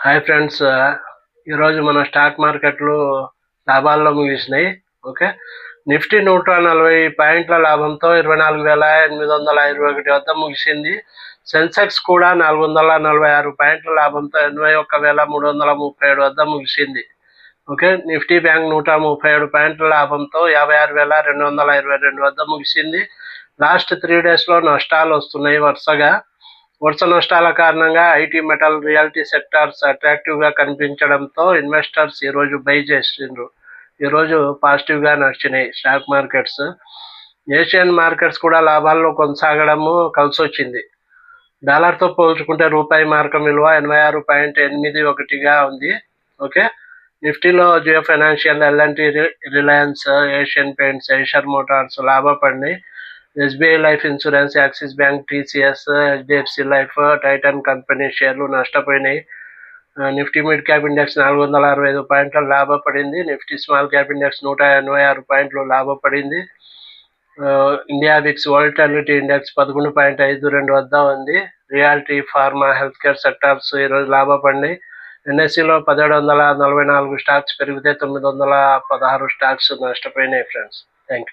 Hi friends. ఈరోజు మన stock మార్కెట్లు లాభాల్లో ముగిసినాయి. ఓకే, నిఫ్టీ 140 పాయింట్ల లాభంతో 24,821 వద్ద ముగిసింది. సెన్సెక్స్ కూడా 446 పాయింట్ల లాభంతో 81,337 వద్ద ముగిసింది. ఓకే, నిఫ్టీ బ్యాంక్ 137 పాయింట్ల లాభంతో 56,222 వద్ద ముగిసింది. లాస్ట్ 3 డేస్లో నష్టాలు వస్తున్నాయి. వరుస నష్టాల కారణంగా ఐటీ, మెటల్, రియల్టీ సెక్టార్స్ అట్రాక్టివ్గా కనిపించడంతో ఇన్వెస్టర్స్ ఈరోజు బై చేసిండ్రు. ఈరోజు పాజిటివ్గా నడిచినాయి స్టాక్ మార్కెట్స్. ఏషియన్ మార్కెట్స్ కూడా లాభాల్లో కొనసాగడము కలిసొచ్చింది. డాలర్తో పోల్చుకుంటే రూపాయి మార్కం విలువ 86.81గా ఉంది. ఓకే, నిఫ్టీలో జియో ఫైనాన్షియల్, ఎల్ఎన్టీ, రిలయన్స్, ఏషియన్ పెయింట్స్, ఐషర్ మోటార్స్ లాభపడినాయి. ఎస్బీఐ లైఫ్ ఇన్సూరెన్స్, యాక్సిస్ బ్యాంక్, టీసీఎస్, హెచ్డిఎఫ్సి లైఫ్, టైటన్ కంపెనీ షేర్లు నష్టపోయినాయి. నిఫ్టీ మిడ్ క్యాప్ ఇండెక్స్ 465 పాయింట్ల లాభపడింది. నిఫ్టీ స్మాల్ క్యాప్ ఇండెక్స్ 186 పాయింట్లు లాభపడింది. ఇండియా విక్స్ వోల్టాలిటీ ఇండెక్స్ 11.52 వద్ద ఉంది. Reality, pharma, health care sectors ఈరోజు లాభపడినాయి. ఎన్ఎస్సిలో 1744 స్టాక్స్ పెరిగితే 916 స్టాక్స్ నష్టపోయినాయి ఫ్రెండ్స్. Thank you.